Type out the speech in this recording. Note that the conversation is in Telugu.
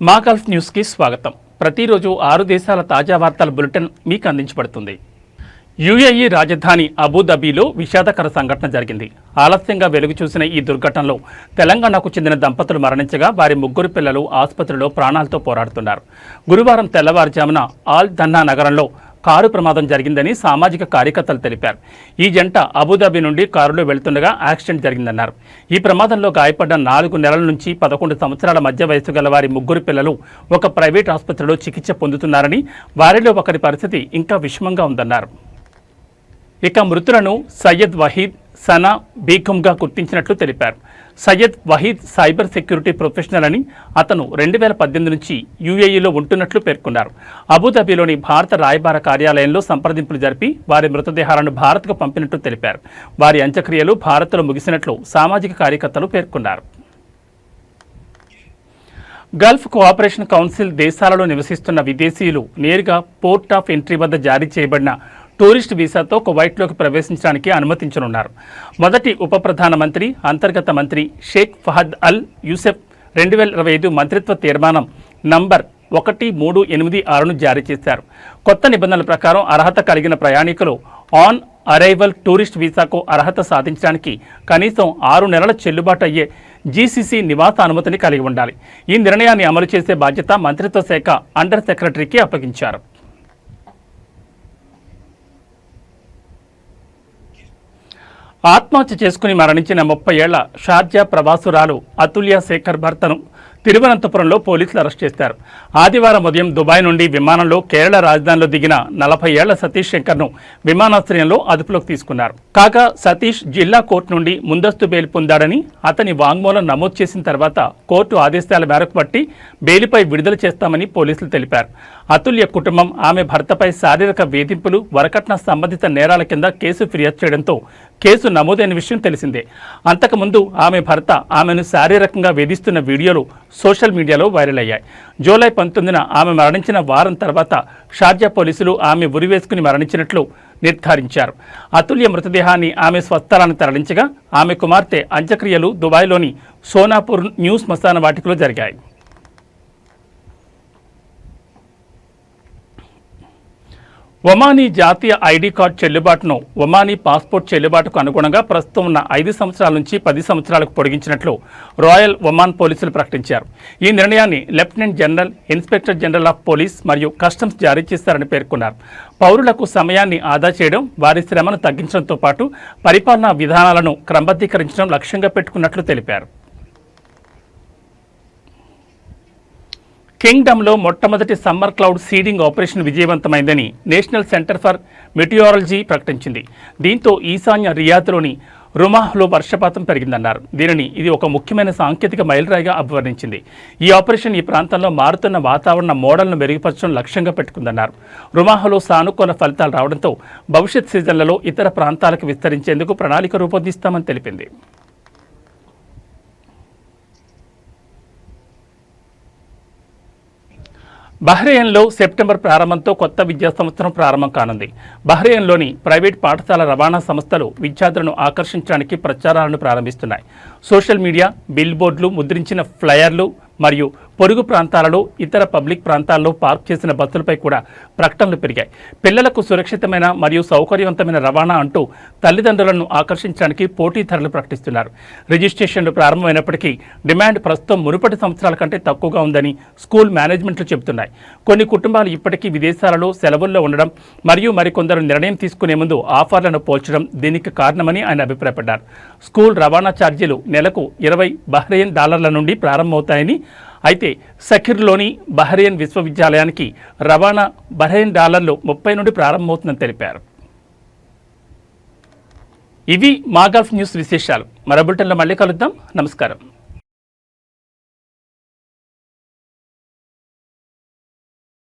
మా గల్ఫ్ న్యూస్కి స్వాగతం. ప్రతిరోజు 6 దేశాల తాజా వార్తల బులెటిన్ మీకు అందించబడుతుంది. యుఏఈ రాజధాని అబుదాబిలో విషాదకర సంఘటన జరిగింది. ఆలస్యంగా వెలుగు చూసిన ఈ దుర్ఘటనలో తెలంగాణకు చెందిన దంపతులు మరణించగా వారి 3 పిల్లలు ఆసుపత్రిలో ప్రాణాలతో పోరాడుతున్నారు. గురువారం తెల్లవారుజామున ఆల్ దన్నా నగరంలో కారు ప్రమాదం జరిగిందని సామాజిక కార్యకర్తలు తెలిపారు. ఈ జంట అబుదాబి నుండి కారులో వెళ్తుండగా యాక్సిడెంట్ జరిగిందన్నారు. ఈ ప్రమాదంలో గాయపడ్డ 4 నెలల నుంచి 11 సంవత్సరాల మధ్య వయసు గల వారి 3 పిల్లలు ఒక ప్రైవేట్ ఆసుపత్రిలో చికిత్స పొందుతున్నారని, వారిలో ఒకరి పరిస్థితి ఇంకా విషమంగా ఉందన్నారు. ఇక మృతులను సయ్యద్ వహీద్, సనా బీగంగా గుర్తించినట్లు తెలిపారు. Syed Waheed cyber security professional అని, అతను 2018 నుంచి యుఏఈలో ఉంటున్నట్లు పేర్కొన్నారు. అబుదాబిలోని భారత రాయబార కార్యాలయంలో సంప్రదింపులు జరిపి వారి మృతదేహాలను భారత్కు పంపినట్లు తెలిపారు. వారి అంత్యక్రియలు భారత్లో ముగిసినట్లు సామాజిక కార్యకర్తలు పేర్కొన్నారు. గల్ఫ్ కోఆపరేషన్ కౌన్సిల్ దేశాలలో నివసిస్తున్న విదేశీయులు నేరుగా పోర్ట్ ఆఫ్ ఎంట్రీ వద్ద జారీ చేయబడిన టూరిస్ట్ వీసాతో కువైట్లోకి ప్రవేశించడానికి అనుమతించనున్నారు. మొదటి ఉప ప్రధానమంత్రి, అంతర్గత మంత్రి షేక్ ఫహద్ అల్ యూసెఫ్ 2025 మంత్రిత్వ తీర్మానం నంబర్ 1386ను జారీ చేశారు. కొత్త నిబంధనల ప్రకారం అర్హత కలిగిన ప్రయాణికులు ఆన్ అరైవల్ టూరిస్ట్ వీసాకు అర్హత సాధించడానికి కనీసం 6 నెలల చెల్లుబాటు అయ్యే జీసీసీ నివాస అనుమతిని కలిగి ఉండాలి. ఈ నిర్ణయాన్ని అమలు చేసే బాధ్యత మంత్రిత్వ శాఖ అండర్ సెక్రటరీకి అప్పగించారు. ఆత్మహత్య చేసుకుని మరణించిన 30 ఏళ్ల షార్జా ప్రవాసురాలు అతుల్య శేఖర్ భర్తను తిరువనంతపురంలో పోలీసులు అరెస్ట్ చేశారు. ఆదివారం ఉదయం దుబాయ్ నుండి విమానంలో కేరళ రాజధానిలో దిగిన 40 ఏళ్ల సతీష్ శంకర్ను విమానాశ్రయంలో అదుపులోకి తీసుకున్నారు. కాగా సతీష్ జిల్లా కోర్టు నుండి ముందస్తు బెయిల్ పొందాడని, అతని వాంగ్మూలం నమోదు చేసిన తర్వాత కోర్టు ఆదేశాల మేరకు బట్టి బెయిల్పై విడుదల చేస్తామని పోలీసులు తెలిపారు. అతుల్య కుటుంబం ఆమె భర్తపై శారీరక వేధింపులు, వరకట్న సంబంధిత నేరాల కింద కేసు ఫిర్యాదు చేయడంతో కేసు నమోదైన విషయం తెలిసిందే. అంతకుముందు ఆమె భర్త ఆమెను శారీరకంగా వేధిస్తున్న వీడియోలు సోషల్ మీడియాలో వైరల్ అయ్యాయి. జూలై 19న ఆమె మరణించిన వారం తర్వాత షార్జా పోలీసులు ఆమె ఉరివేసుకుని మరణించినట్లు నిర్ధారించారు. అతుల్య మృతదేహాన్ని ఆమె స్వస్థలానికి తరలించగా ఆమె కుమార్తె అంత్యక్రియలు దుబాయ్లోని సోనాపూర్ న్యూ శ్మశాన వాటికలో జరిగాయి. ఒమానీ జాతీయ ఐడి కార్డు చెల్లుబాటును ఒమానీ పాస్పోర్ట్ చెల్లుబాటుకు అనుగుణంగా ప్రస్తుతం ఉన్న 5 సంవత్సరాల నుంచి 10 సంవత్సరాలకు పొడిగించినట్లు రాయల్ ఒమాన్ పోలీసులు ప్రకటించారు. ఈ నిర్ణయాన్ని lieutenant general, inspector general of police మరియు కస్టమ్స్ జారీ చేశారని పేర్కొన్నారు. పౌరులకు సమయాన్ని ఆదా చేయడం, వారి శ్రమను తగ్గించడంతో పాటు పరిపాలనా విధానాలను క్రమబద్ధీకరించడం లక్ష్యంగా పెట్టుకున్నట్లు తెలిపారు. కింగ్డమ్లో మొట్టమొదటి సమ్మర్ క్లౌడ్ సీడింగ్ ఆపరేషన్ విజయవంతమైందని నేషనల్ సెంటర్ ఫర్ మెటియాలజీ ప్రకటించింది. దీంతో ఈశాన్య రియాద్లోని రుమాహ్లో వర్షపాతం పెరిగిందన్నారు. దీనిని ఇది ఒక ముఖ్యమైన సాంకేతిక మైలురాయిగా అభివర్ణించింది. ఈ ఆపరేషన్ ఈ ప్రాంతంలో మారుతున్న వాతావరణ మోడల్ను మెరుగుపరచడం లక్ష్యంగా పెట్టుకుందన్నారు. రుమాహ్లో సానుకూల ఫలితాలు రావడంతో భవిష్యత్ సీజన్లలో ఇతర ప్రాంతాలకు విస్తరించేందుకు ప్రణాళిక రూపొందిస్తామని తెలిపింది. బహ్రెయిన్లో సెప్టెంబర్ ప్రారంభంతో కొత్త విద్యా సంవత్సరం ప్రారంభం కానుంది. బహ్రెయిన్లోని ప్రైవేట్ పాఠశాల రవాణా సంస్థలు విద్యార్థులను ఆకర్షించడానికి ప్రచారాలను ప్రారంభిస్తున్నాయి. సోషల్ మీడియా, బిల్ బోర్డులు, ముద్రించిన ఫ్లయర్లు మరియు పొరుగు ప్రాంతాలలో, ఇతర పబ్లిక్ ప్రాంతాల్లో పార్క్ చేసిన బస్సులపై కూడా ప్రకటనలు పెరిగాయి. పిల్లలకు సురక్షితమైన మరియు సౌకర్యవంతమైన రవాణా అంటూ తల్లిదండ్రులను ఆకర్షించడానికి పోటీ ధరలు ప్రకటిస్తున్నారు. రిజిస్ట్రేషన్లు ప్రారంభమైనప్పటికీ డిమాండ్ ప్రస్తుతం మునుపటి సంవత్సరాల కంటే తక్కువగా ఉందని స్కూల్ మేనేజ్మెంట్లు చెబుతున్నాయి. కొన్ని కుటుంబాలు ఇప్పటికీ విదేశాలలో సెలవుల్లో ఉండడం మరియు మరికొందరు నిర్ణయం తీసుకునే ముందు ఆఫర్లను పోల్చడం దీనికి కారణమని ఆయన అభిప్రాయపడ్డారు. స్కూల్ రవాణా ఛార్జీలు నెలకు $20 బహ్రెయిన్ నుండి ప్రారంభమవుతాయని, అయితే సఖిర్లోని బహ్రెయిన్ విశ్వవిద్యాలయానికి రవాణా బహ్రెయిన్ డాలర్లు 30 నుండి ప్రారంభమవుతుందని తెలిపారు. ఇవి మా గల్ఫ్ న్యూస్ విశేషాలు. మరో బులెటిన్లో మళ్ళీ కలుద్దాం. నమస్కారం.